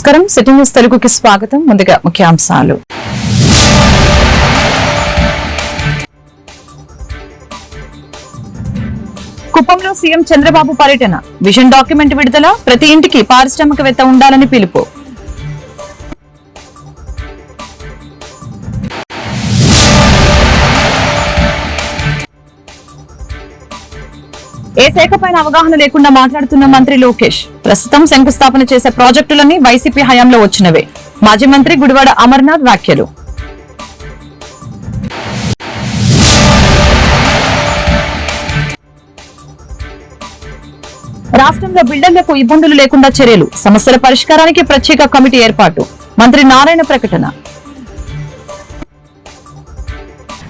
నమస్కారం city news తెలుగుకి స్వాగతం. ముందుగా ముఖ్యాంశాలు. కుప్పంలో సీఎం చంద్రబాబు పర్యటన, విజన్ డాక్యుమెంట్ విడుదల, ప్రతి ఇంటికి పారిశ్రామికవేత్త ఉండాలని పిలుపు. ఏ శాఖపైన అవగాహన లేకుండా మాట్లాడుతున్న మంత్రి లోకేష్. ప్రస్తుతం శంకుస్థాపన చేసే ప్రాజెక్టులన్నీ వైసీపీ హయాంలో వచ్చినవే. మాజీ మంత్రి గుడివాడ అమర్నాథ్ వ్యాఖ్యలు. రాష్ట్రంలో బిల్డర్లకు ఇబ్బందులు లేకుండా చర్యలు, సమస్యల పరిష్కారానికి ప్రత్యేక కమిటీ ఏర్పాటు. మంత్రి నారాయణ ప్రకటన.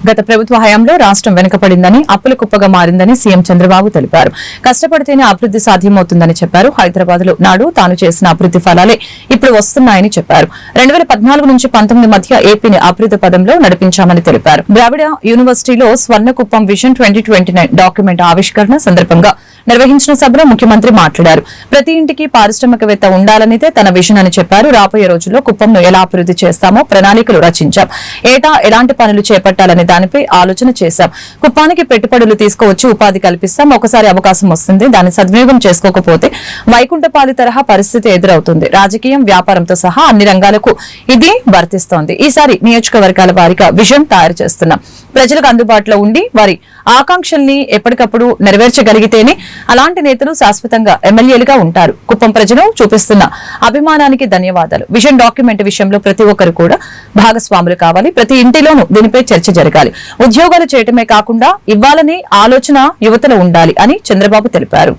గత ప్రభుత్వ హయాంలో రాష్ట్రం వెనుకబడిందని, అప్పుల కుప్పగా మారిందని సీఎం చంద్రబాబు తెలిపారు. కష్టపడితేనే అభివృద్ధి సాధ్యమవుతుందని చెప్పారు. హైదరాబాద్ లో నాడు తాను చేసిన అభివృద్ధి ఫలాలే ఇప్పుడు వస్తున్నాయని చెప్పారు. 2014 నుంచి 19 మధ్య ఏపీని అభివృద్ధి పదంలో నడిపించామని తెలిపారు. ద్రావిడ యూనివర్సిటీలో స్వర్ణకుప్పం విజన్ 2029 డాక్యుమెంట్ ఆవిష్కరణ సందర్భంగా నిర్వహించిన సభలో ముఖ్యమంత్రి మాట్లాడారు. ప్రతి ఇంటికి పారిశ్రామికవేత్త ఉండాలనిదే తన విజన్ అని చెప్పారు. రాబోయే రోజుల్లో కుప్పంను ఎలా అభివృద్ధి చేస్తామో ప్రణాళికలు రచించాం. ఏటా ఎలాంటి పనులు చేపట్టాలనే దానిపై ఆలోచన చేశాం. కుప్పానికి పెట్టుబడులు తీసుకువచ్చి ఉపాధి కల్పిస్తాం. ఒకసారి అవకాశం వస్తుంది, దాన్ని సద్వినియోగం చేసుకోకపోతే వైకుంఠపాలి తరహా పరిస్థితి ఎదురవుతుంది. రాజకీయం, వ్యాపారంతో సహా అన్ని రంగాలకు ఇది వర్తిస్తోంది. ఈసారి నియోజకవర్గాల వారీగా విజన్ తయారు చేస్తున్నాం. ప్రజలకు అందుబాటులో ఉండి వారి ఆకాంక్షల్ని ఎప్పటికప్పుడు నెరవేర్చగలిగితేనే అలాంటి నేతలు శాశ్వతంగా ఎమ్మెల్యేలుగా ఉంటారు. కుప్పం ప్రజలు చూపిస్తున్న అభిమానానికి ధన్యవాదాలు. విజన్ డాక్యుమెంట్ విషయంలో ప్రతి ఒక్కరు కూడా భాగస్వాములు కావాలి. ప్రతి ఇంటిలోనూ దీనిపై చర్చ జరగాలి. ఉద్యోగాలు చేయటమే కాకుండా ఇవ్వాలనే ఆలోచన యువతలో ఉండాలి అని చంద్రబాబు తెలిపారు.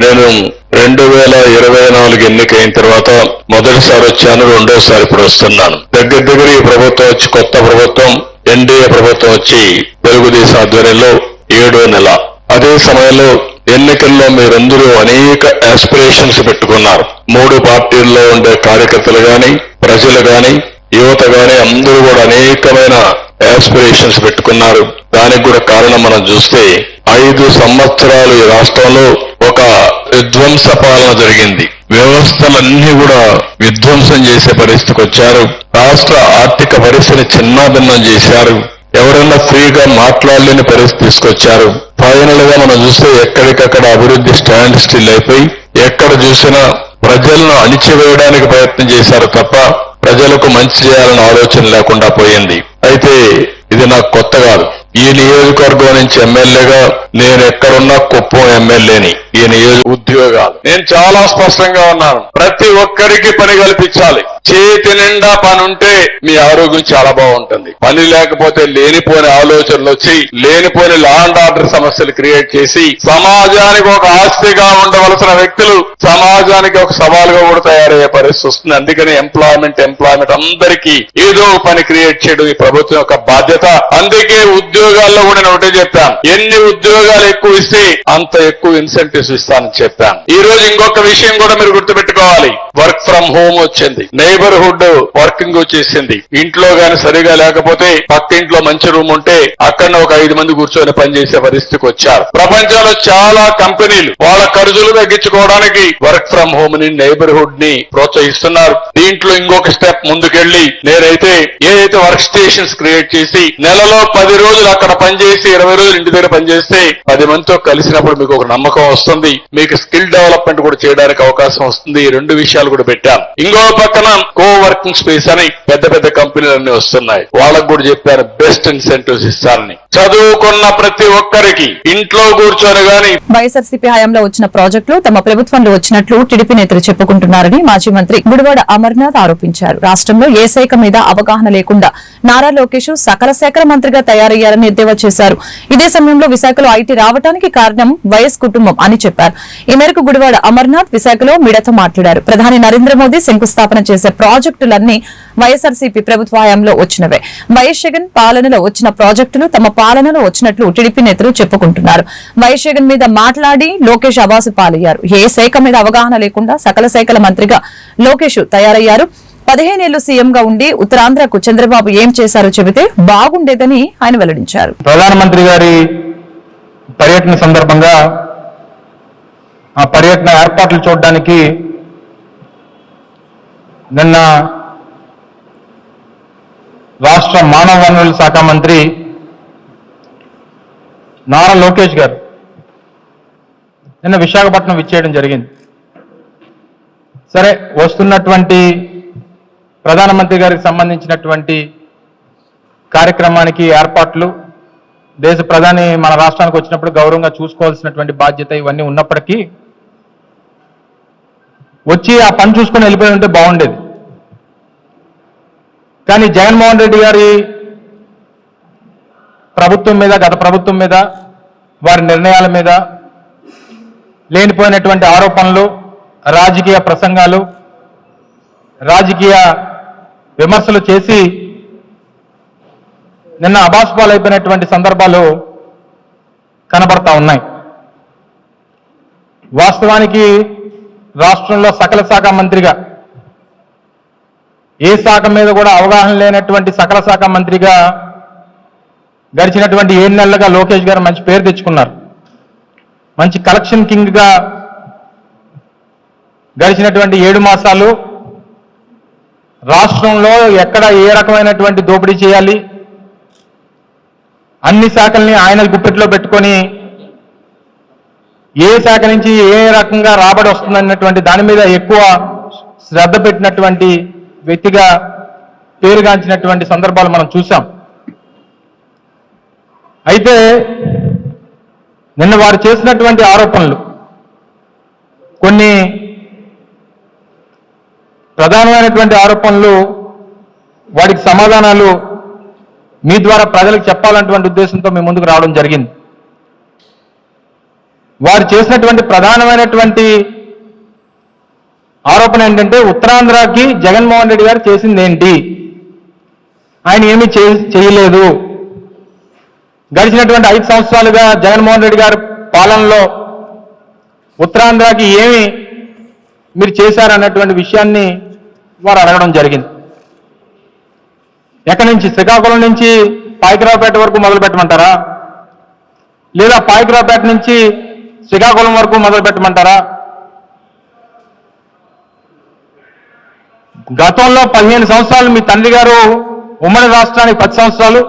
నేను 2024 ఎన్నికైన తర్వాత మొదటిసారి వచ్చాను, రెండోసారి ఇప్పుడు వస్తున్నాను. దగ్గర ఈ ప్రభుత్వం వచ్చి, కొత్త ప్రభుత్వం ఎన్డీఏ ప్రభుత్వం వచ్చి తెలుగుదేశం ఆధ్వర్యంలో 7వ నెల. అదే సమయంలో ఎన్నికల్లో మీరందరూ అనేక ఆస్పిరేషన్స్ పెట్టుకున్నారు. 3 పార్టీల్లో ఉండే కార్యకర్తలు గాని, ప్రజలు గాని, యువత గాని అందరూ కూడా అనేకమైన ఆస్పిరేషన్స్ పెట్టుకున్నారు. దానికి కూడా కారణం మనం చూస్తే 5 సంవత్సరాలు ఈ రాష్ట్రంలో ఒక విధ్వంస పాలన జరిగింది. వ్యవస్థలన్నీ కూడా విధ్వంసం చేసే పరిస్థితికి వచ్చారు. రాష్ట్ర ఆర్థిక పరిస్థితిని చిన్నాభిన్నం చేశారు. ఎవరన్నా ఫ్రీగా మాట్లాడలేని పరిస్థితి తీసుకొచ్చారు. ఫైనల్ గా మనం చూస్తే ఎక్కడికక్కడ అభివృద్ధి స్టాండ్ స్టిల్ అయిపోయి, ఎక్కడ చూసినా ప్రజలను అణిచివేయడానికి ప్రయత్నం చేశారు తప్ప ప్రజలకు మంచి చేయాలన్న ఆలోచన లేకుండా పోయింది. అయితే ఇది నాకు కొత్త కాదు. ఈ నియోజకవర్గం నుంచి ఎమ్మెల్యేగా నేను ఎక్కడున్నా కుప్పం ఎమ్మెల్యేని. ఈ ఉద్యోగాలు నేను చాలా స్పష్టంగా ఉన్నాను. ప్రతి ఒక్కరికి పని కల్పించాలి. చేతి నిండా పని ఉంటే మీ ఆరోగ్యం చాలా బాగుంటుంది. పని లేకపోతే లేనిపోని ఆలోచనలు వచ్చి, లేనిపోని లా అండ్ ఆర్డర్ సమస్యలు క్రియేట్ చేసి, సమాజానికి ఒక ఆస్తిగా ఉండవలసిన వ్యక్తులు సమాజానికి ఒక సవాలుగా కూడా తయారయ్యే పరిస్థితి వస్తుంది. అందుకని ఎంప్లాయ్మెంట్ అందరికీ ఏదో పని క్రియేట్ చేయడం ఈ ప్రభుత్వం యొక్క బాధ్యత. అందుకే ఉద్యోగాల్లో కూడా నేను ఒకటే చెప్పాను, ఎన్ని ఉద్యోగాలు ఎక్కువ ఇస్తే అంత ఎక్కువ ఇన్సెంటివ్స్ ఇస్తానని చెప్పాను. ఈ రోజు ఇంకొక విషయం కూడా మీరు గుర్తుపెట్టుకోవాలి. వర్క్ ఫ్రం హోమ్ వచ్చింది, నైబర్హుడ్ వర్కింగ్ వచ్చేసింది. ఇంట్లో గాని సరిగా లేకపోతే పక్క ఇంట్లో మంచి రూమ్ ఉంటే అక్కడ ఒక 5 మంది కూర్చొని పనిచేసే పరిస్థితికి వచ్చారు. ప్రపంచంలో చాలా కంపెనీలు వాళ్ళ ఖర్చులు తగ్గించుకోవడానికి వర్క్ ఫ్రం హోమ్ ని, నైబర్హుడ్ ని ప్రోత్సహిస్తున్నారు. దీంట్లో ఇంకొక స్టెప్ ముందుకెళ్లి నేనైతే ఏదైతే వర్క్ స్టేషన్స్ క్రియేట్ చేసి నెలలో 10 రోజులు అక్కడ పనిచేసి 20 రోజులు ఇంటి దగ్గర పనిచేస్తే 10 మందితో కలిసినప్పుడు మీకు ఒక నమ్మకం వస్తుంది. మీకు స్కిల్ డెవలప్మెంట్ కూడా చేయడానికి అవకాశం వస్తుంది. ఈ 2 విషయాలు కూడా పెట్టాం. ఇంకో పక్కన కో వర్కింగ్ స్పేస్ అని పెద్ద కంపెనీలన్నీ వస్తున్నాయి. వాళ్ళకు కూడా చెప్పారు బెస్ట్ ఇన్సెంటివ్స్ ఇస్తారని. చదువుకున్న ప్రతి ఒక్కరికి ఇంట్లో కూర్చొని గాని. వైఎస్ఆర్సీపీ హయాంలో వచ్చిన ప్రాజెక్టులు తమ ప్రభుత్వంలో వచ్చినట్లు టీడీపీ నేతలు చెప్పుకుంటున్నారని మాజీ మంత్రి గుడివాడ అమర్నాథ్ ఆరోపించారు. రాష్ట్రంలో ఏ శాఖ మీద అవగాహన లేకుండా నారా లోకేష్ సకల శాఖల మంత్రిగా తయారయ్యారని ఎద్దేవా చేశారు. ఇదే సమయంలో విశాఖలో ఐటీ రావడానికి కారణం వైఎస్ కుటుంబం అని చెప్పారు. ఈ మేరకు గుడివాడ అమర్నాథ్ విశాఖలో మీడియాతో మాట్లాడారు. ప్రధాని నరేంద్ర మోదీ శంకుస్థాపన చేసే ప్రాజెక్టులన్నీ వైఎస్ఆర్సీపీ ప్రభుత్వ హయాంలో వచ్చినవే. వైఎస్ జగన్ పాలనలో వచ్చిన ప్రాజెక్టులు తమ పాలనలో వచ్చినట్లు టీడీపీ నేతలు చెప్పుకుంటున్నారు. వైఎస్ జగన్ మీద మాట్లాడి లోకేష్ అవాసు పాలయ్యారు. ఏ శాఖ మీద అవగాహన లేకుండా సకల శాఖల మంత్రిగా లోకేష్ తయారయ్యారు. 15 ఏళ్లు సీఎంగా ఉండి ఉత్తరాంధ్రకు చంద్రబాబు ఏం చేశారో చెబితే బాగుండేదని ఆయన వెల్లడించారు. ప్రధానమంత్రి గారి పర్యటన సందర్భంగా ఆ పర్యటన ఏర్పాట్లు చూడడానికి నిన్న రాష్ట్ర మానవ వనరుల శాఖ మంత్రి నారా లోకేష్ గారు నిన్న విశాఖపట్నం విచ్చేయడం జరిగింది. సరే, వస్తున్నటువంటి ప్రధానమంత్రి గారికి సంబంధించినటువంటి కార్యక్రమానికి ఏర్పాట్లు, దేశ ప్రధాని మన రాష్ట్రానికి వచ్చినప్పుడు గౌరవంగా చూసుకోవాల్సినటువంటి బాధ్యత ఇవన్నీ ఉన్నప్పటికీ వచ్చి ఆ పని చూసుకొని వెళ్ళిపోయి ఉంటే బాగుండేది. కానీ జగన్మోహన్ రెడ్డి గారి ప్రభుత్వం మీద, గత ప్రభుత్వం మీద, వారి నిర్ణయాల మీద లేనిపోయినటువంటి ఆరోపణలు, రాజకీయ ప్రసంగాలు, రాజకీయ విమర్శలు చేసి నిన్న అబాస్పాలైపోయినటువంటి సందర్భాలు కనబడతా ఉన్నాయి. వాస్తవానికి రాష్ట్రంలో సకల శాఖ మంత్రిగా, ఏ శాఖ మీద కూడా అవగాహన లేనటువంటి సకల శాఖ మంత్రిగా గడిచినటువంటి 7 నెలలుగా లోకేష్ గారు మంచి పేరు తెచ్చుకున్నారు. మంచి కలెక్షన్ కింగ్గా గడిచినటువంటి 7 మాసాలు రాష్ట్రంలో ఎక్కడ ఏ రకమైనటువంటి దోపిడీ చేయాలి, అన్ని శాఖల్ని ఆయన గుప్పెట్లో పెట్టుకొని ఏ శాఖ నుంచి ఏ రకంగా రాబడి వస్తుందన్నటువంటి దాని మీద ఎక్కువ శ్రద్ధ పెట్టినటువంటి వ్యక్తిగా పేరుగాంచినటువంటి సందర్భాలు మనం చూసాం. అయితే నిన్న వారు చేసినటువంటి ఆరోపణలు, కొన్ని ప్రధానమైనటువంటి ఆరోపణలు, వాటికి సమాధానాలు మీ ద్వారా ప్రజలకు చెప్పాలన్నటువంటి ఉద్దేశంతో మీ ముందుకు రావడం జరిగింది. వారు చేసినటువంటి ప్రధానమైనటువంటి ఆరోపణ ఏంటంటే, ఉత్తరాంధ్రకి జగన్మోహన్ రెడ్డి గారు చేసింది ఏంటి, ఆయన ఏమీ చేయలేదు, గడిచినటువంటి 5 సంవత్సరాలుగా జగన్మోహన్ రెడ్డి గారి పాలనలో ఉత్తరాంధ్రకి ఏమి మీరు చేశారన్నటువంటి విషయాన్ని వారు అడగడం జరిగింది. ఎక్కడి నుంచి, శ్రీకాకుళం నుంచి పాయకరావుపేట వరకు మొదలు పెట్టమంటారా, లేదా పాయకరావుపేట నుంచి శ్రీకాకుళం వరకు మొదలు పెట్టమంటారా? గతంలో 15 సంవత్సరాలు మీ తండ్రి గారు ఉమ్మడి రాష్ట్రానికి 10 సంవత్సరాలు,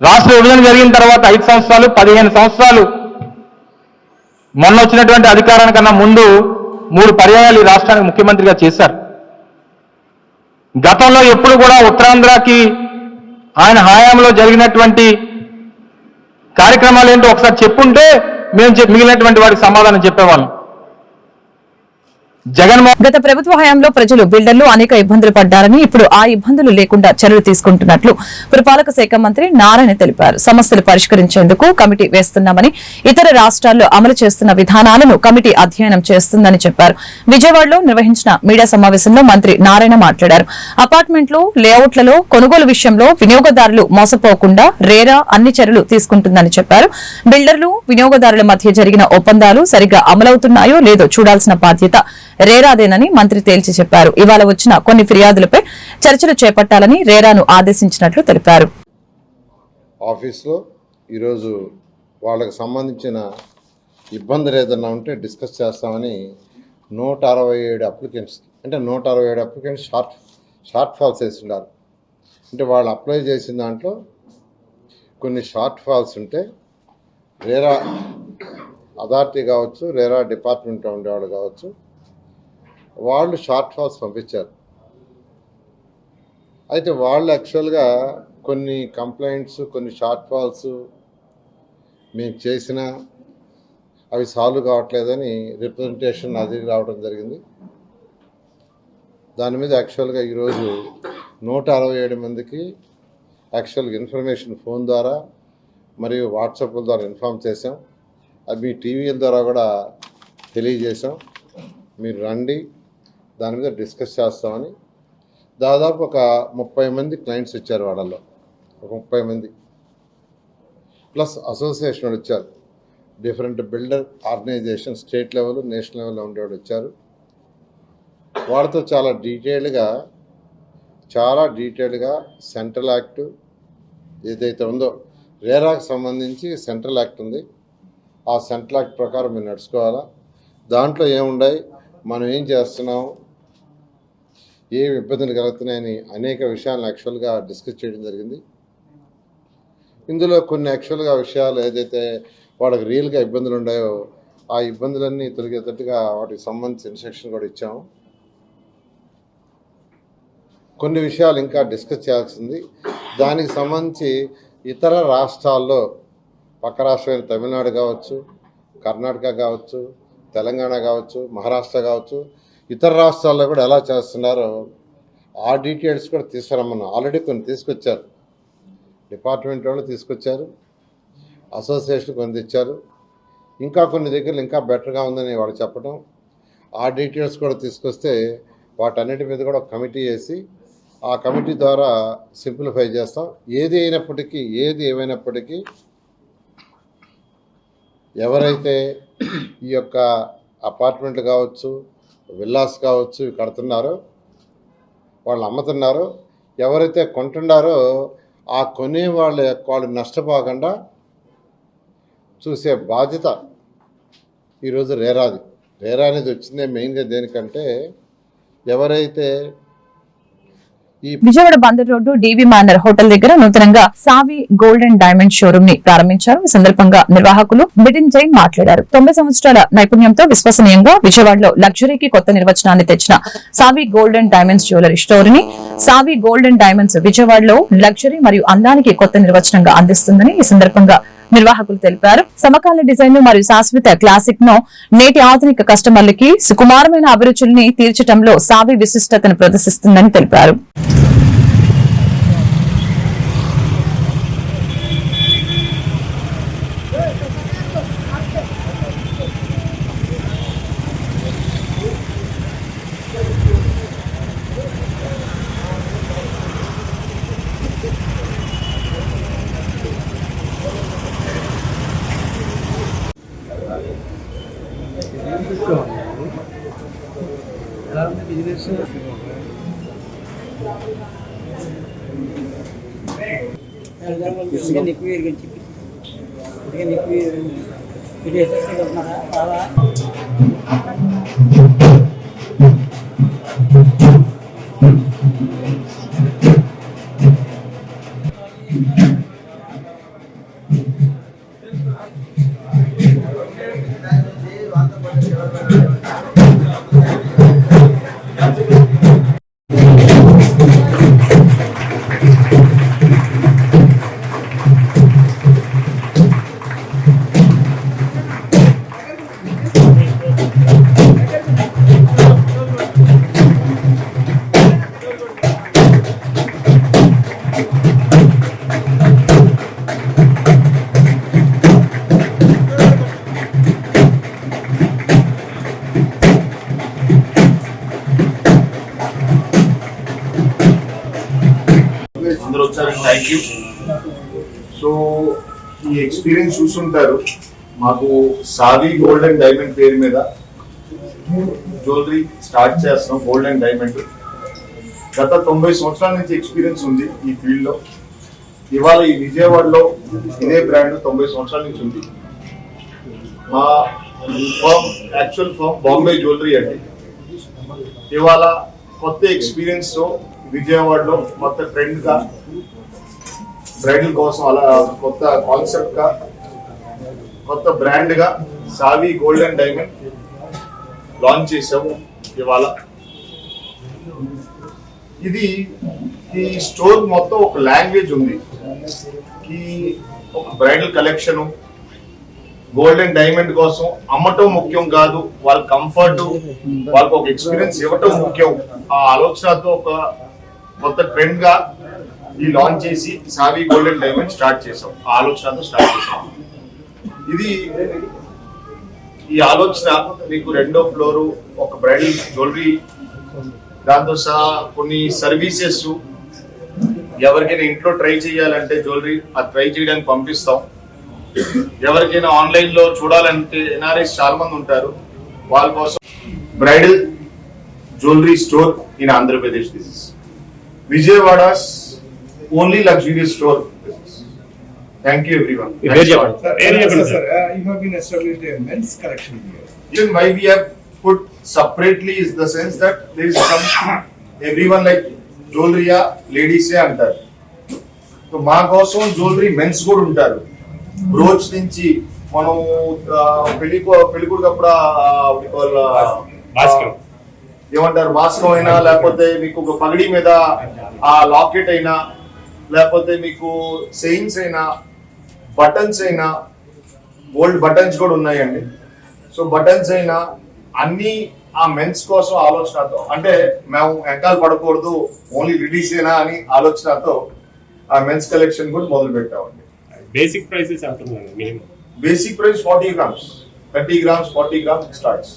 రాష్ట్ర విభజన జరిగిన తర్వాత 5 సంవత్సరాలు, 15 సంవత్సరాలు మొన్న వచ్చినటువంటి అధికారానికన్నా ముందు 3 పర్యాయాలు ఈ రాష్ట్రానికి ముఖ్యమంత్రిగా చేశారు. గతంలో ఎప్పుడు కూడా ఉత్తరాంధ్రకి ఆయన హయాంలో జరిగినటువంటి కార్యక్రమాలు ఏంటో ఒకసారి చెప్పుంటే మేము మిగిలినటువంటి వాడికి సమాధానం చెప్పేవాళ్ళం. గత ప్రభుత్వ హయాంలో ప్రజలు, బిల్డర్లు అనేక ఇబ్బందులు పడ్డారని, ఇప్పుడు ఆ ఇబ్బందులు లేకుండా చర్యలు తీసుకుంటున్నట్లు పురపాలక శాఖ మంత్రి నారాయణ తెలిపారు. సమస్యలు పరిష్కరించేందుకు కమిటీ వేస్తున్నామని, ఇతర రాష్ట్రాల్లో అమలు చేస్తున్న విధానాలను కమిటీ అధ్యయనం చేస్తుందని చెప్పారు. విజయవాడలో నిర్వహించిన మీడియా సమావేశంలో మంత్రి నారాయణ మాట్లాడారు. అపార్ట్మెంట్లు, లేఅవుట్లలో కొనుగోలు విషయంలో వినియోగదారులు మోసపోకుండా రేరా అన్ని చర్యలు తీసుకుంటుందని చెప్పారు. బిల్డర్లు, వినియోగదారుల మధ్య జరిగిన ఒప్పందాలు సరిగ్గా అమలవుతున్నాయో లేదో చూడాల్సిన బాధ్యత రేరాదేనని మంత్రి తేల్చి చెప్పారు. ఇవాళ వచ్చిన కొన్ని ఫిర్యాదులపై చర్చలు చేపట్టాలని రేరాను ఆదేశించినట్లు తెలిపారు. ఆఫీస్లో ఈరోజు వాళ్ళకి సంబంధించిన ఇబ్బందులు ఏదన్నా ఉంటే డిస్కస్ చేస్తామని 167 అప్లికెంట్స్, అంటే 167 అప్లికెంట్స్ షార్ట్ ఫాల్స్ వేసి ఉండాలి. అంటే వాళ్ళు అప్లై చేసిన దాంట్లో కొన్ని షార్ట్ ఫాల్స్ ఉంటే రేరా అథారిటీ కావచ్చు, రేరా డిపార్ట్మెంట్లో ఉండేవాళ్ళు కావచ్చు, వాళ్ళు షార్ట్ ఫాల్స్ పంపించారు. అయితే వాళ్ళు యాక్చువల్గా కొన్ని కంప్లైంట్స్, కొన్ని షార్ట్ ఫాల్స్ మేము చేసినా అవి సాల్వ్ కావట్లేదని రిప్రజెంటేషన్ అది రావడం జరిగింది. దాని మీద యాక్చువల్గా ఈరోజు 167 మందికి యాక్చువల్గా ఇన్ఫర్మేషన్ ఫోన్ ద్వారా మరియు వాట్సాప్ల ద్వారా ఇన్ఫామ్ చేసాం. అవి టీవీల ద్వారా కూడా తెలియజేసాం. మీరు రండి, దాని మీద డిస్కస్ చేస్తామని. దాదాపు ఒక 30 మంది క్లయింట్స్ వచ్చారు. వాళ్ళలో ఒక 30 మంది ప్లస్ అసోసియేషన్ వాళ్ళు వచ్చారు. Different builder organization, state level, national లెవెల్లో ఉండేవాళ్ళు వచ్చారు. వాళ్ళతో చాలా డీటెయిల్డ్గా సెంట్రల్ యాక్ట్ ఏదైతే ఉందో, రేరాకు సంబంధించి సెంట్రల్ యాక్ట్ ఉంది, ఆ సెంట్రల్ యాక్ట్ ప్రకారం మీరు నడుచుకోవాలా, దాంట్లో ఏముండాయి, మనం ఏం చేస్తున్నాం, ఏ ఇబ్బందులు కలుగుతున్నాయని అనేక విషయాలను యాక్చువల్గా డిస్కస్ చేయడం జరిగింది. ఇందులో కొన్ని యాక్చువల్గా విషయాలు ఏదైతే వాళ్ళకి రియల్గా ఇబ్బందులు ఉన్నాయో ఆ ఇబ్బందులన్నీ తొలగేటట్టుగా వాటికి సంబంధించి ఇన్స్ట్రక్షన్ కూడా ఇచ్చాము. కొన్ని విషయాలు ఇంకా డిస్కస్ చేయాల్సింది. దానికి సంబంధించి ఇతర రాష్ట్రాల్లో, పక్క రాష్ట్రమైన తమిళనాడు కావచ్చు, కర్ణాటక కావచ్చు, తెలంగాణ కావచ్చు, మహారాష్ట్ర కావచ్చు, ఇతర రాష్ట్రాల్లో కూడా ఎలా చేస్తున్నారో ఆ డీటెయిల్స్ కూడా తీసుకురమ్మన్నాం. ఆల్రెడీ కొన్ని తీసుకొచ్చారు, డిపార్ట్మెంట్ వాళ్ళు తీసుకొచ్చారు, అసోసియేషన్ కొన్ని తెచ్చారు, ఇంకా కొన్ని దగ్గరలు ఇంకా బెటర్గా ఉందని వాళ్ళు చెప్పడం. ఆ డీటెయిల్స్ కూడా తీసుకొస్తే వాటన్నిటి మీద కూడా ఒక కమిటీ వేసి ఆ కమిటీ ద్వారా సింప్లిఫై చేస్తాం. ఏది ఏమైనప్పటికీ ఎవరైతే ఈ యొక్క అపార్ట్మెంట్లు కావచ్చు, విల్లాస్ కావచ్చు ఇవి కడుతున్నారో, వాళ్ళు అమ్ముతున్నారో, ఎవరైతే కొంటున్నారో ఆ కొనే వాళ్ళు నష్టపోకుండా చూసే బాధ్యత ఈరోజు రేరాది. రేరా అనేది వచ్చిందే మెయిన్గా దేనికంటే ఎవరైతే విజయవాడ బందర్ రోడ్డు డివి మానర్ హోటల్ దగ్గర నూతనంగా సావి గోల్డ్ అండ్ డైమండ్ షోరూమ్ ని ప్రారంభించారు. ఈ సందర్భంగా నిర్వాహకులు బిడిన్ జైన్ మాట్లాడారు. 90 సంవత్సరాల నైపుణ్యంతో విశ్వసనీయంగా విజయవాడలో లగ్జరీకి కొత్త నిర్వచనాన్ని తెచ్చిన Savi gold and diamonds jewellery store ని సావి గోల్డ్ అండ్ డైమండ్స్ విజయవాడలో లగ్జరీ మరియు అందానికి కొత్త నిర్వచనంగా అందిస్తుందని ఈ సందర్భంగా నిర్వాహకులు తెలిపారు. సమకాలీన డిజైన్ మరియు శాశ్వత క్లాసిక్ ను నేటి ఆధునిక కస్టమర్లకి సుకుమారమైన అభిరుచుల్ని తీర్చడంలో సావి విశిష్టతను ప్రదర్శిస్తుందని తెలిపారు. Thank you. సో ఈ ఎక్స్పీరియన్స్ చూస్తుంటారు. మాకు సావి గోల్డ్ అండ్ డైమండ్ పేరు మీద జ్యువెలరీ స్టార్ట్ చేస్తున్నాం. గోల్డ్ అండ్ డైమండ్ గత 90 సంవత్సరాల నుంచి ఎక్స్పీరియన్స్ ఉంది ఈ ఫీల్డ్ లో. ఇవాళ ఈ విజయవాడలో ఇదే బ్రాండ్ 90 సంవత్సరాల నుంచి ఉంది. మా firm actual firm Bombay jewellery అండి. ఇవాళ కొత్త ఎక్స్పీరియన్స్ తో విజయవాడలో కొత్త ట్రెండ్ గా బ్రైడల్ కోసం అలా కొత్త కాన్సెప్ట్ గా కొత్త బ్రాండ్ గా సావి గోల్డ్ అండ్ డైమండ్ లాంచ్ చేసాము ఇవాళ. ఇది ఈ స్టోర్ మొత్తం ఒక లాంగ్వేజ్ ఉంది. ఈ ఒక bridal collection gold and diamond కోసం అమ్మటం ముఖ్యం కాదు, వాళ్ళ కంఫర్ట్ వాళ్ళకి ఒక ఎక్స్పీరియన్స్ ఇవ్వటం ముఖ్యం. ఆ ఆలోచనతో ఒక కొత్త ట్రెండ్ గా ఈ లాంచ్ చేసి సావి గోల్డ్ అండ్ డైమండ్ స్టార్ట్ చేసాం. ఆ ఆలోచనతో స్టార్ట్ చేసాం. ఇది ఈ ఆలోచన మీకు 2వ ఫ్లోర్ ఒక బ్రైడల్ జ్యువెలరీ, దాంతో సహా కొన్ని సర్వీసెస్, ఎవరికైనా ఇంట్లో ట్రై చేయాలంటే జ్యువెలరీ అది ట్రై చేయడానికి పంపిస్తాం. ఎవరికైనా ఆన్లైన్ లో చూడాలంటే ఎన్ఆర్ఐస్ చాలా మంది ఉంటారు, వాళ్ళ కోసం bridal jewellery store in Andhra Pradesh. This is Vijayawada's only luxurious store. Thank you everyone. Sir, you have been established a men's collection here. Even why we have put separately is the sense that there is some everyone like jewelry ladies అంటారు. So మా కోసం jewellery men's కూడా ఉంటారు. Brooch నుంచి మనం పెళ్లికొడుకు అప్పుడు ఏమంటారు వాస్కం అయినా, లేకపోతే మీకు ఒక పగడి మీద ఆ లాకెట్ అయినా, లేకపోతే మీకు సెయిన్స్ అయినా, బటన్స్ అయినా, గోల్డ్ బటన్స్ కూడా ఉన్నాయండి. సో బటన్స్ అయినా అన్ని ఆ మెన్స్ కోసం ఆలోచనతో, అంటే మేము వెనకాల పడకూడదు ఓన్లీ లేడీస్ అయినా అని ఆలోచనతో ఆ మెన్స్ కలెక్షన్ కూడా మొదలు పెట్టామండి. బేసిక్ ప్రైసెస్ అంటున్నాను. Basic price 40 grams, 30 grams, 40 grams starts.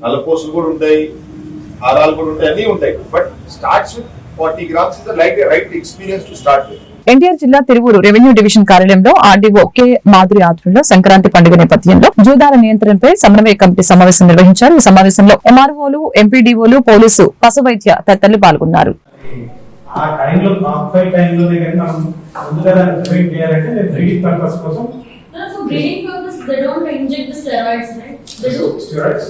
నల్లపోసులు కూడా ఉంటాయి, హారాలు కూడా ఉంటాయి, అన్ని ఉంటాయి. But starts with 40 grams is the right experience to start with. NTR జిల్లా తిరువూరు రెవెన్యూ డివిజన్ కార్యాలయంలో ఆర్డీఓ కె మాధురి ఆధ్వర్యంలో సంక్రాంతి పండుగ నేపథ్యంలో జూదాల నియంత్రణపై సమన్వయ కమిటీ సమావేశం నిర్వహించారు. ఈ సమావేశంలో ఎంఆర్ఓలు, ఎంపీడీఓలు, పోలీసు, పశు వైద్య తదితరులు పాల్గొన్నారు. ఆ టైంలో కాంపైట్ టైంలోనే కానీ మనం ముందుగా దాన్ని ప్రివెంట్ చేయాలంటే నేను బ్రీడింగ్ పర్పస్ కోసం for breeding purpose they don't inject the steroids, right? They do steroids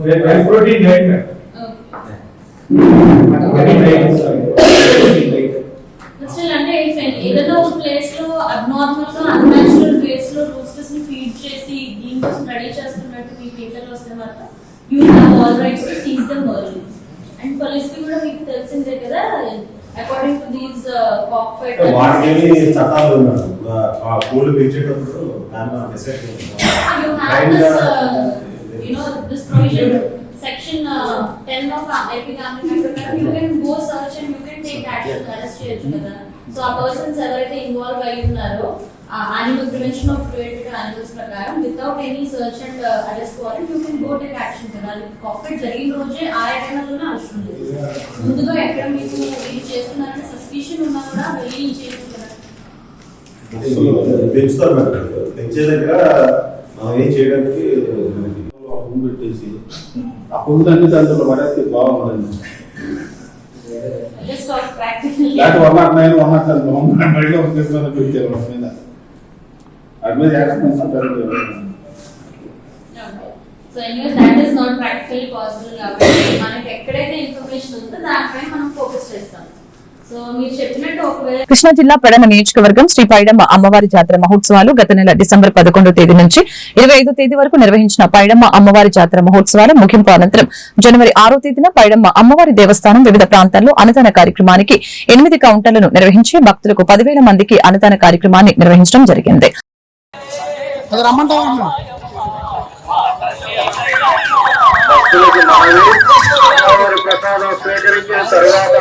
very protein diet very but still అంటే ఏదైనా ఒక ప్లేస్ లో అబ్నార్మల్ గా అన్‌నాచురల్ వేస్ లో రూస్టర్స్ ని ఫీడ్ చేసి దీనికోసం రెడీ చేస్తున్నట్టు మీ పేపర్ లో వస్తే మాత్రం you have all rights to seize them early. And police కి కూడా మీకు తెలిసిందే కదా, according to these cock fighter వాటికి చట్టాలు ఉన్నాయి. ఆ కోళ్ళు పెంచేటప్పుడు దాన్ని decide you have this you know this provision section 10 of IP Government ప్రకారం you can go search and you can take action, arrest చేయొచ్చు కదా. సో ఆ పర్సన్స్ ఎవరైతే ఇన్వాల్వ్ అయి ఉన్నారో animal prevention of cruelty to animals ప్రకారం without any search and arrest warrant you can go take action కదా. అది కాక్ఫైట్ జరిగిన రోజే ఆ ఏరియాలోనే అవసరం లేదు. ముందుగా ఎక్కడ మీకు ఇది చేస్తున్నారంటే సస్పిషన్ ఉన్నా కూడా వెళ్ళి చేయొచ్చు కదా. పెంచుతారు మేడం. పెంచే దగ్గర మనం ఏం చేయడానికి పువ్వు పెట్టేసి ఆ పువ్వు అన్ని దాంట్లో పడేస్తే బాగుంటుంది. Just talk practically. దాంట్లో 109, 110 బయట ఉద్దేశంలో పెట్టారు మీద అడ్వైజ్ చేస్తున్నారు. So anyway, that is not practically possible కాబట్టి మనకి ఎక్కడైతే ఇన్ఫర్మేషన్ ఉందో దానిపై మనం ఫోకస్ చేస్తాం. సో మీరు చెప్పినట్టు ఒకవేళ కృష్ణా జిల్లా పెడన నియోజకవర్గం శ్రీ పైడమ్మ అమ్మవారి జాతర మహోత్సవాలు గత నెల డిసెంబర్ 11వ తేదీ నుంచి 25వ తేదీ వరకు నిర్వహించిన పైడమ్మ అమ్మవారి జాతర మహోత్సవాల ముగింపు అనంతరం జనవరి 6వ తేదీన పైడమ్మ అమ్మవారి దేవస్థానం వివిధ ప్రాంతాల్లో అన్నదాన కార్యక్రమానికి 8 కౌంటర్లను నిర్వహించి భక్తులకు 10,000 మందికి అన్నదాన కార్యక్రమాన్ని నిర్వహించడం జరిగింది. ప్రసాదం స్వీకరించిన తర్వాత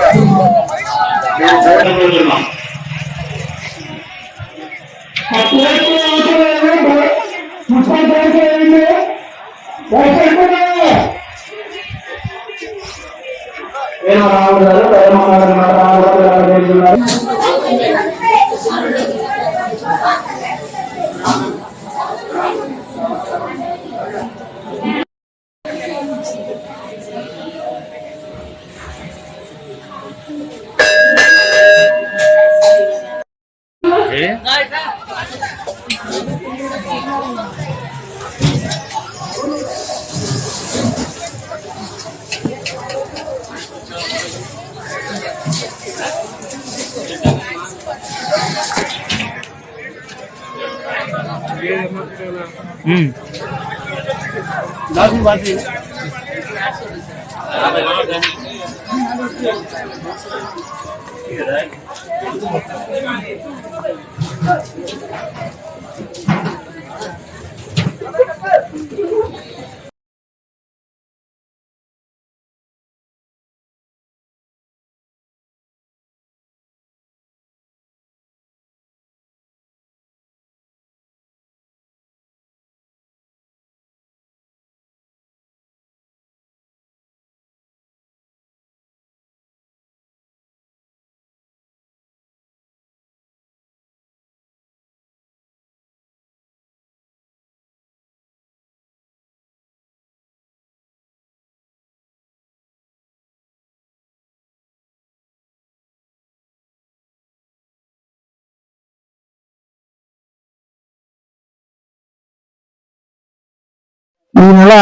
ఈ నెల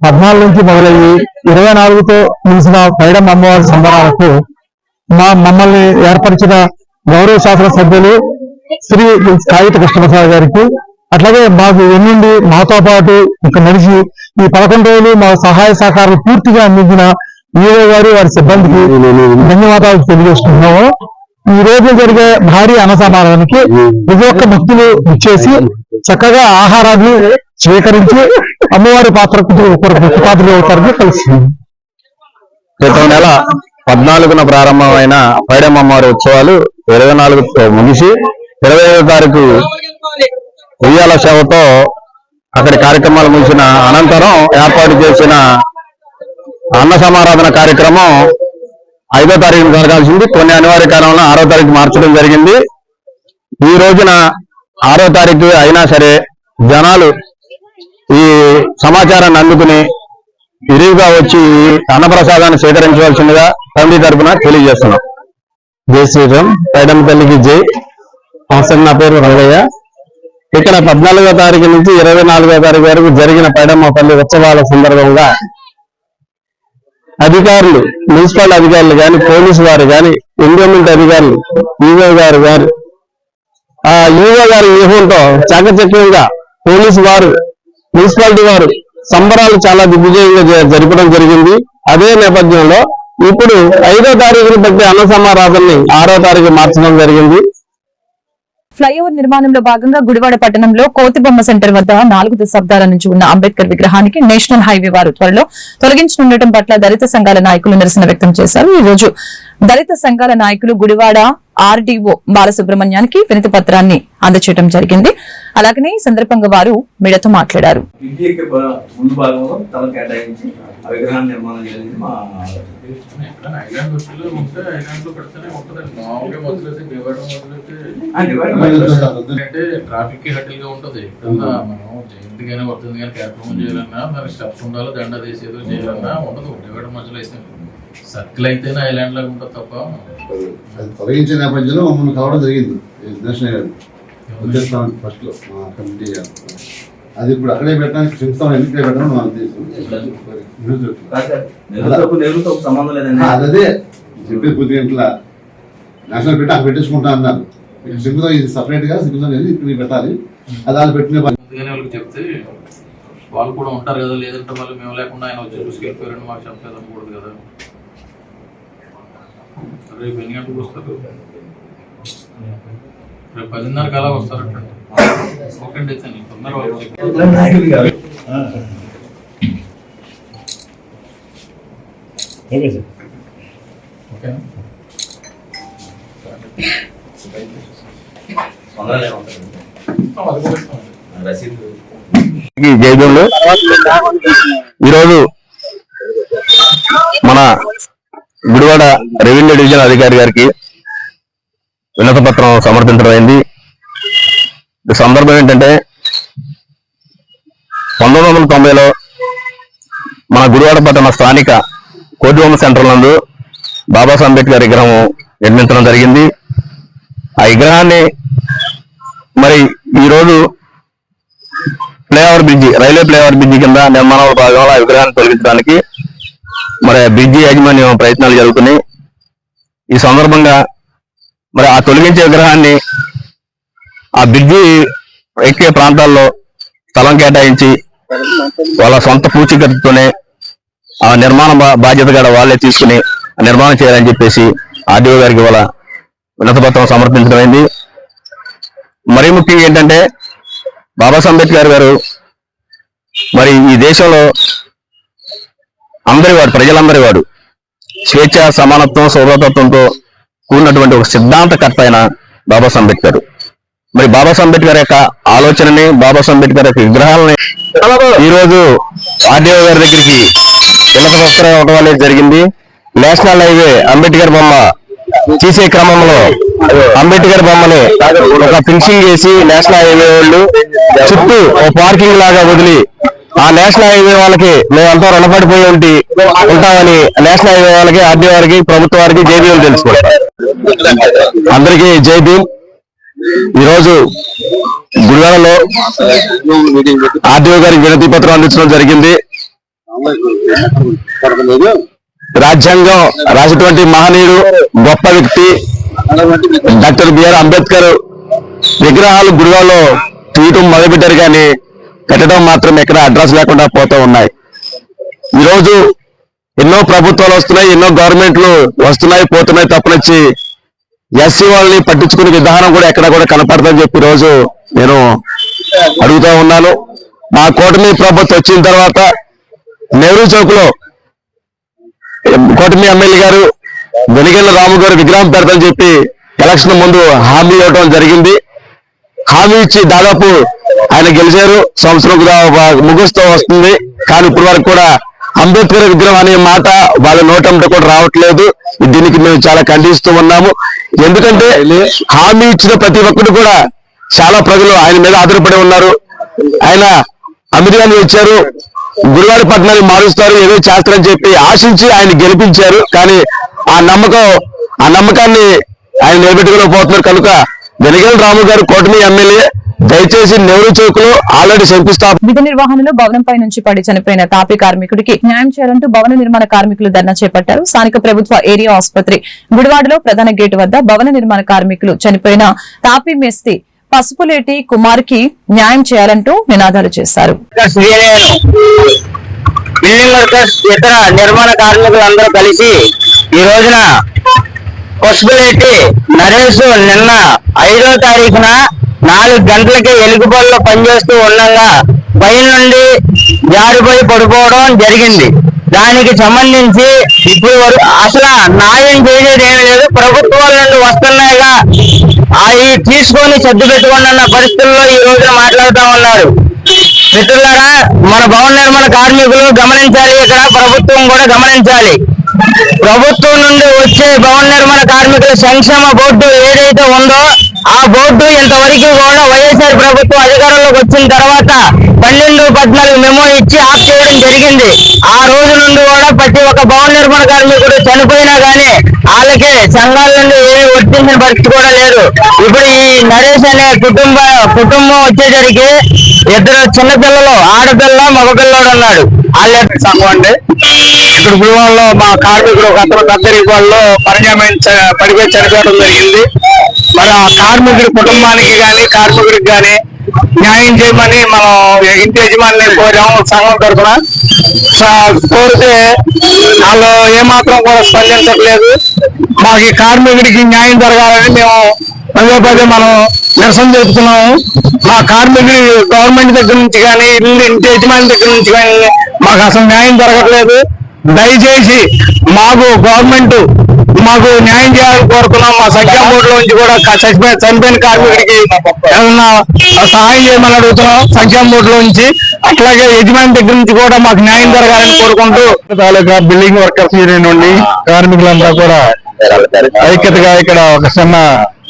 14 నుంచి మొదలయ్యి 24తో ముగిసిన పైడమ్మ అమ్మవారి సంబరాలకు మమ్మల్ని ఏర్పరిచిన గౌరవ శాసన సభ్యులు శ్రీ కాగిత కృష్ణప్రసాద్ గారికి, అట్లాగే మాకు ఎన్నుండి మాతో పాటు ఇక నడిచి ఈ 11 రోజులు మా సహాయ సహకారాలు పూర్తిగా అందించిన ఈవో గారు వారి సిబ్బందికి ధన్యవాదాలు తెలియజేస్తున్నాము. ఈ రోజు జరిగే భారీ అన్నసమానానికి ప్రతి ఒక్క భక్తులు ఇచ్చేసి చక్కగా ఆహారాన్ని స్వీకరించి అమ్మవారి పాత్రకు పాత్రలు అవుతారని తెలుస్తుంది. క్రితం నెల 14న ప్రారంభమైన పైడమ్మ అమ్మవారి ఉత్సవాలు 24తో ముగిసి 25వ తారీఖు ఉయ్యాల సేవతో అక్కడి కార్యక్రమాలు ముగిసిన అనంతరం ఏర్పాటు చేసిన అన్న సమారాధన కార్యక్రమం 5వ తారీఖున జరగాల్సింది కొన్ని అనివార్య కారణంలో 6వ తారీఖు మార్చడం జరిగింది. ఈ రోజున 6వ తారీఖు అయినా సరే జనాలు ఈ సమాచారాన్ని అందుకుని విరివిగా వచ్చి అన్నప్రసాదాన్ని స్వీకరించవలసిందిగా కమిటీ తరఫున తెలియజేస్తున్నాం. జై శ్రీరామ్. పైడమ్మ తల్లికి జై. అవసరం నా పేరు రంగయ్య. ఇక్కడ 14వ తారీఖు నుంచి 24వ తారీఖు వరకు జరిగిన పైడమ్మ తల్లి ఉత్సవాల సందర్భంగా అధికారులు, మున్సిపల్ అధికారులు కానీ, పోలీసు వారు కానీ, ఎండోమెంట్ అధికారులు, ఈవో గారు ఆ ఈవో గారి వ్యూహంతో చాకచక్యంగా పోలీసు వారు, మున్సిపాలిటీ వారు సంబరాలు చాలా దిగ్విజయంగా జరపడం జరిగింది. అదే నేపథ్యంలో ఇప్పుడు 5వ తారీఖుని బట్టి అన్న సమారాధనని 6వ తారీఖు మార్చడం జరిగింది. ఫ్లైఓవర్ నిర్మాణంలో భాగంగా గుడివాడ పట్టణంలో కోతిబొమ్మ సెంటర్ వద్ద 4 దశాబ్దాల నుంచి ఉన్న అంబేద్కర్ విగ్రహానికి నేషనల్ హైవే వారు త్వరలో తొలగించనుండటం పట్ల దళిత సంఘాల నాయకులు నిరసన వ్యక్తం చేశారు. ఈ రోజు దళిత సంఘాల నాయకులు గుడివాడ ఆర్డీఓ బాలసుబ్రహ్మణ్యానికి వినతి పత్రాన్ని అందజేయడం జరిగింది. అలాగనే ఈ సందర్భంగా వారు మీడియాతో మాట్లాడారు. ముందు భాగంలో తల కేటాయించి ఆ విగ్రహాన్ని నిర్మాణం చేయాలని మా ట్రాఫిక్ హెటిల్ గా ఉంటది. మనం జయంతిగానే వస్తుంది కానీ కార్యక్రమం చేయాలన్నా దానికి స్టెప్స్ ఉండాలి, దండ తీసేదో చేయాలన్నా ఉండదు. డివైడర్ మధ్యలో అయితే సర్కిల్ అయితేనే ఐలాండ్ లాగా ఉంటుంది తప్ప. తొలగించే నేపథ్యంలో మమ్మల్ని కలవడం జరిగింది నేషనల్ ఫస్ట్ లో మా కమిటీ. అది ఇప్పుడు అక్కడే పెట్టడానికి శంకుస్థాపన ఎన్నికలే పెట్టడం నా ఉద్దేశం. సంబంధం లేదండి. అదే చెప్పేది కొద్ది గంటల నేషనల్ పెట్టి అక్కడ పెట్టేసుకుంటా అన్నారు. శంకుస్థాపన ఇది సపరేట్ గా శంకుస్థాపన ఇప్పుడు పెట్టాలి. అది వాళ్ళు పెట్టిన వాళ్ళకి చెప్తే వాళ్ళు కూడా ఉంటారు కదా, లేదంటే మళ్ళీ మేము లేకుండా ఆయన వచ్చి చూసుకెళ్ళిపోయారని మాకు చెప్పలేదు అనకూడదు కదా. రేపు ఎన్ని గంటలకు వస్తారు? రేపు 10:30 అలా వస్తారట. ఓకే అండి, అయితే తొందరగా జైలు ఈరోజు మన గుడివాడ రెవెన్యూ డివిజన్ అధికారి గారికి వినతి పత్రం సమర్పించడం అయింది. ఈ సందర్భం ఏంటంటే 1990లో మన గుడివాడ పట్టణ స్థానిక కోటిబొమ్మ సెంటర్ నందు బాబాసాహెబ్ అంబేద్కర్ విగ్రహం నిర్మించడం జరిగింది. ఆ విగ్రహాన్ని మరి ఈరోజు flyover bridge, railway flyover bridge కింద నిర్మాణంలో భాగంలో ఆ విగ్రహాన్ని తొలగించడానికి మరి బ్రిడ్జి యాజమాన్యం ప్రయత్నాలు జరుగుతున్నాయి. ఈ సందర్భంగా మరి ఆ తొలగించే విగ్రహాన్ని ఆ బ్రిడ్జి ఎక్కే ప్రాంతాల్లో స్థలం కేటాయించి వాళ్ళ సొంత పూచీకత్తుతోనే ఆ నిర్మాణ బాధ్యత కూడా వాళ్ళే తీసుకుని నిర్మాణం చేయాలని చెప్పేసి ఆర్డీఓ గారికి వాళ్ళ వినతిపత్రం సమర్పించడమైంది. మరీ ముఖ్యంగా ఏంటంటే బాబాసాహెబ్ అంబేద్కర్ గారు మరి ఈ దేశంలో అందరి వాడు, ప్రజలందరి వాడు, స్వేచ్ఛ, సమానత్వం, సౌరతత్వంతో కూడినటువంటి ఒక సిద్ధాంతకర్త అయిన బాబాసాహెబ్ అంబేద్కర్. మరి బాబాసాహెబ్ అంబేద్కర్ యొక్క ఆలోచనని, బాబాసాహెబ్ అంబేద్కర్ యొక్క విగ్రహాలని ఈ రోజు ఆర్డీఓ గారి దగ్గరికి వినతి పత్రం ఇవ్వడం అనేది జరిగింది. నేషనల్ హైవే అంబేద్కర్ బొమ్మ తీసే క్రమంలో అంబేద్కర్ బొమ్మని ఒక ఫినిషింగ్ చేసి నేషనల్ హైవే వాళ్ళు చుట్టూ ఓ పార్కింగ్ లాగా వదిలి ఆ నేషనల్ హైవే వాళ్ళకి మేమంతా రుణపడిపోయి ఉంటామని నేషనల్ హైవే వాళ్ళకి, ఆర్డీఓ వారికి, ప్రభుత్వ వారికి జై భీమ్ తెలుసుకోవాలి. అందరికీ జై భీమ్. ఈరోజు గుడివాడలో ఆర్డీఓ గారికి వినతి పత్రం అందించడం జరిగింది. రాజ్యాంగం రాసినటువంటి మహనీయుడు, గొప్ప వ్యక్తి డాక్టర్ బిఆర్ అంబేద్కర్ విగ్రహాలు గుడివాడలో తీయటం మొదలుపెట్టారు, కానీ కట్టడం మాత్రం ఎక్కడ అడ్రస్ లేకుండా పోతూ ఉన్నాయి. ఈరోజు ఎన్నో ప్రభుత్వాలు వస్తున్నాయి, ఎన్నో గవర్నమెంట్లు వస్తున్నాయి పోతున్నాయి తప్పనిచ్చి ఎస్సీ వాళ్ళని పట్టించుకునే విధానం కూడా ఎక్కడ కూడా కనపడదని చెప్పి రోజు నేను అడుగుతా ఉన్నాను. మా కూటమి ప్రభుత్వం వచ్చిన తర్వాత నెహ్రూ చౌక్ లో కూటమి ఎమ్మెల్యే గారు వెనిగెళ్ల రాము గారు విగ్రహం పెడతామని చెప్పి ఎలక్షన్ ముందు హామీ ఇవ్వడం జరిగింది. హామీ ఇచ్చి దాదాపు ఆయన గెలిచారు, సంవత్సరం ముగుస్తూ వస్తుంది, కానీ ఇప్పటి వరకు కూడా అంబేద్కర్ విగ్రహం అనే మాట వాళ్ళ నోటంట కూడా రావట్లేదు. దీనికి మేము చాలా ఖండిస్తూ ఉన్నాము. ఎందుకంటే హామీ ఇచ్చిన ప్రతి ఒక్కరు కూడా చాలా ప్రజలు ఆయన మీద ఆధారపడి ఉన్నారు. ఆయన అమెరికాని వచ్చారు, గుడివాడ పట్టణాన్ని మారుస్తారు, ఏదో చేస్తారని చెప్పి ఆశించి ఆయన గెలిపించారు, కానీ ఆ నమ్మకాన్ని ఆయన నిలబెట్టుకోలేకపోతున్నారు. కనుక వెనిగెళ్ల రాము గారు కూటమి ఎమ్మెల్యే దయచేసి నెహ్రూ చౌక్ లో ఆల్రెడీ శంకుస్థాపన విధి నిర్వహణలో భవనంపై నుంచి పడి చనిపోయిన తాపీ కార్మికుడికి న్యాయం చేయాలంటూ భవన నిర్మాణ కార్మికులు ధర్నా చేపట్టారు. స్థానిక ప్రభుత్వ ఏరియా ఆసుపత్రి గుడివాడలో ప్రధాన గేటు వద్ద భవన నిర్మాణ కార్మికులు చనిపోయిన తాపీ మేస్తి పసుపులేటి కుమార్ కి న్యాయం చేయాలంటూ నినాదాలు చేశారు. బిల్డింగ్ వర్కర్స్ ఇతర నిర్మాణ కార్మికులందరూ కలిసి ఈ రోజున పసుపులేటి నరేష్ నిన్న 5వ తారీఖున 4 గంటలకి ఎలుగుబడిలో పనిచేస్తూ ఉండగా పైన నుండి జారిపోయి పడిపోవడం జరిగింది. దానికి సంబంధించి ఇప్పుడు అసలు న్యాయం చేసేది ఏమీ లేదు. ప్రభుత్వాల నుండి వస్తున్నాయిగా అవి తీసుకొని సర్దు పెట్టుకున్న పరిస్థితుల్లో ఈ రోజున మాట్లాడుతూ ఉన్నారు. మిత్రులారా, మన భవన నిర్మాణ కార్మికులు గమనించాలి, ఇక్కడ ప్రభుత్వం కూడా గమనించాలి. ప్రభుత్వం నుండి వచ్చే భవన నిర్మాణ కార్మికుల సంక్షేమ బోర్డు ఏదైతే ఉందో ఆ బోర్డు ఇంతవరకు కూడా వైఎస్ఆర్ ప్రభుత్వం అధికారంలోకి వచ్చిన తర్వాత 12-14 మెమో ఇచ్చి ఆఫ్ చేయడం జరిగింది. ఆ రోజు నుండి కూడా ప్రతి ఒక్క భవన నిర్మాణ కార్మికుడు చనిపోయినా గానీ వాళ్ళకే సంఘాల నుండి ఏమీ వర్తించిన పరిస్థితి కూడా లేదు. ఇప్పుడు ఈ నరేష్ అనే కుటుంబం వచ్చేసరికి 2 చిన్నపిల్లలు, ఆడపిల్ల మగపిల్లడు ఉన్నాడు. వాళ్ళ సంఘం అండి. ఇక్కడ గుడివాడలో మా కార్మికులు ఒక అతను దద్దరిపాడులో పడిపోయి చనిపోవడం జరిగింది. మరి ఆ కార్మికుడి కుటుంబానికి కానీ కార్మికుడికి కానీ న్యాయం చేయమని మనం ఇంటి యజమాని కోరాము సంఘం తరఫున. కోరితే వాళ్ళు ఏమాత్రం కూడా స్పందించట్లేదు. మాకు ఈ కార్మికుడికి న్యాయం జరగాలని మేము పదే మనం నిరసన చెబుతున్నాము. మా కార్మికుడి గవర్నమెంట్ దగ్గర నుంచి కానీ ఇంటి యజమాని దగ్గర నుంచి కానీ మాకు అసలు న్యాయం జరగట్లేదు. దయచేసి మాకు గవర్నమెంట్ మాకు న్యాయం చేయాలని కోరుతున్నాం. మా సంఖ్యా బోర్డులో నుంచి కూడా చనిపోయిన కార్మికుడికి ఏమన్నా సహాయం చేయమని అడుగుతున్నాం సంఖ్యా బోర్డులో నుంచి. అట్లాగే యజమాని దగ్గర నుంచి కూడా మాకు న్యాయం జరగాలని కోరుకుంటూ తాలూకా బిల్డింగ్ వర్కర్స్ యూనియన్ నుండి కార్మికులంతా కూడా ఐక్యతగా ఇక్కడ ఒక చిన్న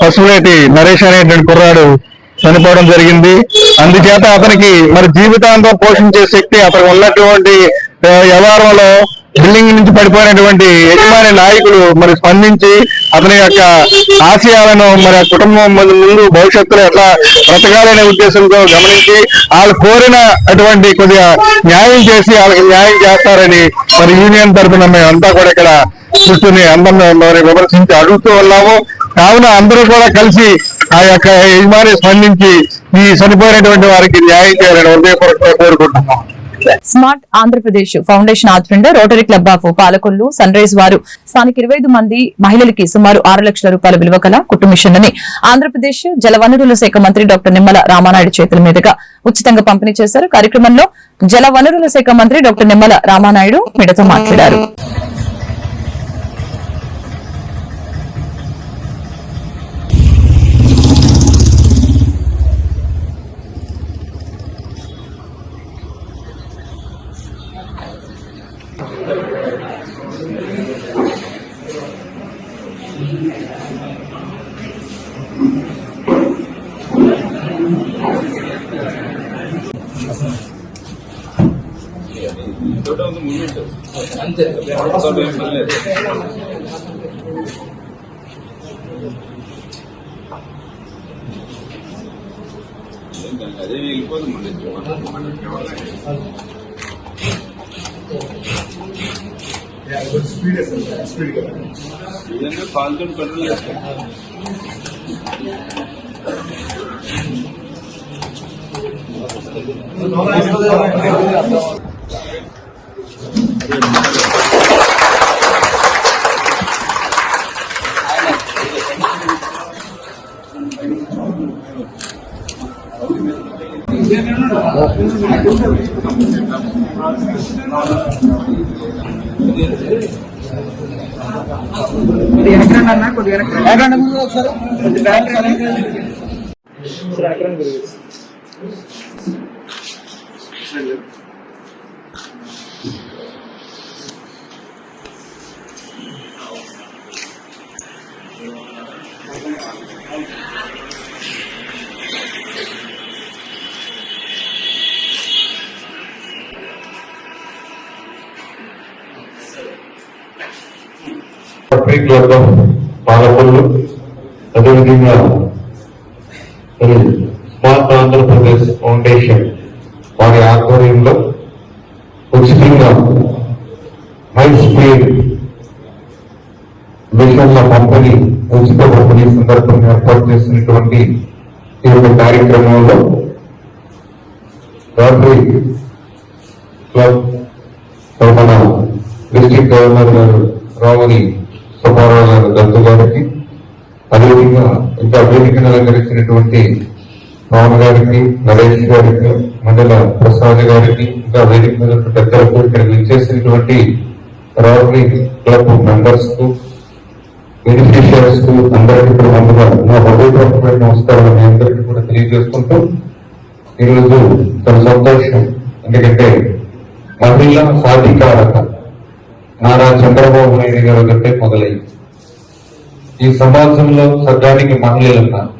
పసుపులేటి నరేష్ అనేటువంటి కుర్రాడు చనిపోవడం జరిగింది. అందుచేత అతనికి మరి జీవితాంతం పోషించే శక్తి అతనికి ఉన్నటువంటి వ్యవహారంలో బిల్డింగ్ నుంచి పడిపోయినటువంటి యజమాని నాయకులు మరి స్పందించి అతని యొక్క ఆశయాలను మరి ఆ కుటుంబం ముందు భవిష్యత్తులో ఎట్లా బ్రతకాలనే ఉద్దేశంతో గమనించి వాళ్ళు కోరిన అటువంటి కొద్దిగా న్యాయం చేసి వాళ్ళకి న్యాయం చేస్తారని మరి యూనియన్ తరఫున మేము అంతా కూడా ఇక్కడ కూర్చుని అందరిని మరి విమర్శించి అడుగుతూ ఉన్నాము. కావున అందరూ కూడా కలిసి ఆ యొక్క యజమాని స్పందించి ఈ చనిపోయినటువంటి వారికి న్యాయం చేయాలని హృదయపూర్వకంగా కోరుకుంటున్నాం. స్మార్ట్ ఆంధ్రప్రదేశ్ ఫౌండేషన్ ఆధ్వర్యంలో rotary club of Palakollu sunrise వారు స్థానిక 25 మంది మహిళలకి సుమారు 6 లక్షల రూపాయల విలువ కల కుటుంబ మిషన్ ని ఆంధ్రప్రదేశ్ జలవనరుల శాఖ మంత్రి డాక్టర్ నిమ్మల రామానాయుడు చేతుల మీదుగా ఉచితంగా పంపిణీ చేశారు. కార్యక్రమంలో జలవనరుల శాఖ మంత్రి డాక్టర్ నిమ్మల రామానాయుడు మీడియాతో మాట్లాడారు. అదే వెళ్ళిపోతుంది స్పీడ్ పాలతో కంట్రోల్ చేస్తాం. రోటరీ క్లబ్ ఆఫ్ పాలకొల్లు, అదేవిధంగా స్మార్ట్ ఆంధ్రప్రదేశ్ ఫౌండేషన్ వారి ఆధ్వర్యంలో ఉచితంగా హై స్పీడ్ మిషన్ల పంపిణీ, ఉచిత పంపిణీ సందర్భంగా ఏర్పాటు చేసినటువంటి ఈ యొక్క కార్యక్రమంలో రోటరీ క్లబ్ మన డిస్ట్రిక్ట్ గవర్నర్ గారు రావుని సుబ్బారావు గారు దత్తు గారికి, అదేవిధంగా ఇంకా వేదికను అలంకరించినటువంటి పవన్ గారికి, నరేష్ గారికి, మండల ప్రసాద్ గారికి, ఇంకా వేదిక మీద పెద్దలకు, ఇక్కడ విచ్చేసినటువంటి రోటరీ క్లబ్ మెంబర్స్ కు, బెనిఫిషియర్స్ కు అందరికీ కూడా ముందుగా నా హృదయపూర్వకమైన నమస్కారాలు మీ అందరికీ కూడా తెలియజేసుకుంటూ, ఈరోజు చాలా సంతోషం. ఎందుకంటే మహిళా సాధికారత నారా చంద్రబాబు నాయుడు గారు ఒకటే మొదలైంది. ఈ సమాజంలో సగానికి మహిళలున్నారు,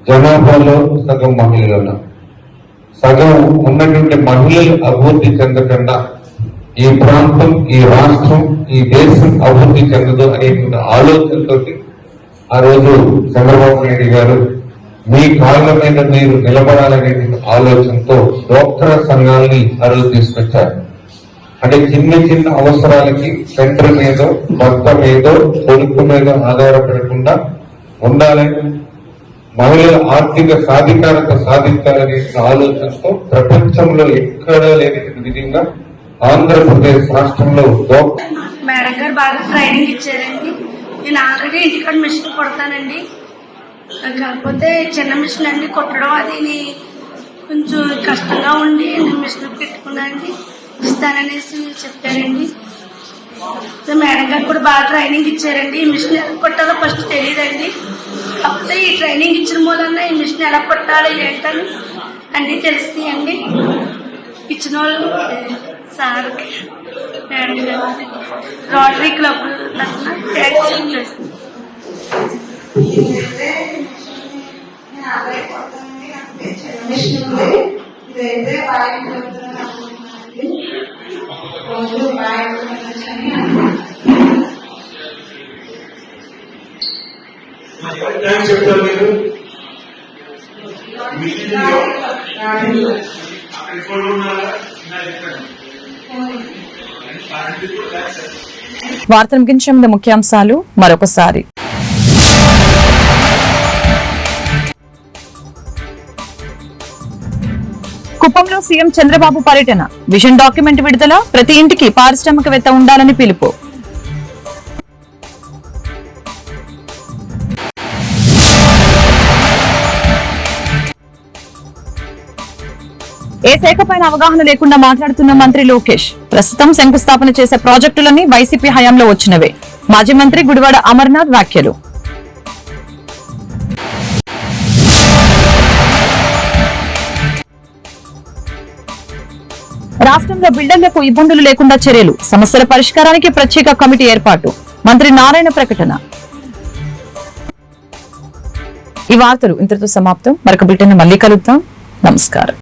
జనాభాలో సగం మహిళలున్నారు. సగం ఉన్నటువంటి మహిళలు అభివృద్ధి చెందకుండా ఈ ప్రాంతం, ఈ రాష్ట్రం, ఈ దేశం అభివృద్ధి చెందదు అనేటువంటి ఆలోచనతో ఆ రోజు చంద్రబాబు నాయుడు గారు మీ కాళ్ళ మీద మీరు నిలబడాలనేటువంటి ఆలోచనతో డ్వాక్రా సంఘాలని ఆ రోజు తీసుకొచ్చారు. అంటే చిన్న చిన్న అవసరాలకి సెంటర్ మీదో, భర్త మీదో, కొడుకు మీద ఆధారపడకుండా ఉండాలని, మహిళల ఆర్థిక సాధికారత సాధించాలనే ఆలోచనతో ప్రపంచంలో ఎక్కడా లేని విధంగా ఆంధ్రప్రదేశ్ రాష్ట్రంలో మేడం గారు బాగా ట్రైనింగ్ ఇచ్చారండి. నేను ఆల్రెడీ ఇంటికాడ మిషన్ కొడతానండి, కాకపోతే చిన్న మిషన్ అండి కుట్టడం అది కొంచెం కష్టంగా ఉండి నేను మిషన్ పెట్టుకున్నానండి. ఇస్తాననేసి చెప్పారండి. మేడం గారు కూడా బాగా ట్రైనింగ్ ఇచ్చారండి. ఈ మిషన్ ఎలా కొట్టాలో ఫస్ట్ తెలియదండి, కాకపోతే ఈ ట్రైనింగ్ ఇచ్చిన మూలన్నా ఈ మిషన్ ఎలా కొట్టాలో ఏంటని అన్నీ తెలుస్తాయండి. ఇచ్చిన వాళ్ళు సార్, మేడం గారు, రోటరీ క్లబ్ తరఫున థ్యాంక్స్ చేస్తాను. చెప్తారు మీరు వార్తలు ముగించే ముందు ముఖ్యాంశాలు మరొకసారి. కుప్పంలో సీఎం చంద్రబాబు పర్యటన, విజన్ డాక్యుమెంట్ విడుదల, ప్రతి ఇంటికి పారిశ్రామికవేత్త ఉండాలని పిలుపు. ఏ శాఖపైన అవగాహన లేకుండా మాట్లాడుతున్న మంత్రి లోకేష్, ప్రస్తుతం శంకుస్థాపన చేసే ప్రాజెక్టులన్నీ వైసీపీ హయాంలో వచ్చినవే. మాజీ మంత్రి గుడివాడ అమర్నాథ్ వ్యాఖ్యలు. రాష్ట్రంలో బిల్డర్లకు ఇబ్బందులు లేకుండా చర్యలు, సమస్యల పరిష్కారానికి ప్రత్యేక కమిటీ ఏర్పాటు, మంత్రి నారాయణ ప్రకటన. ఈ వార్తలు ఇంతటితో సమాప్తం. మరొక బులెటిన్ మళ్ళీ కలుద్దాం. నమస్కారం.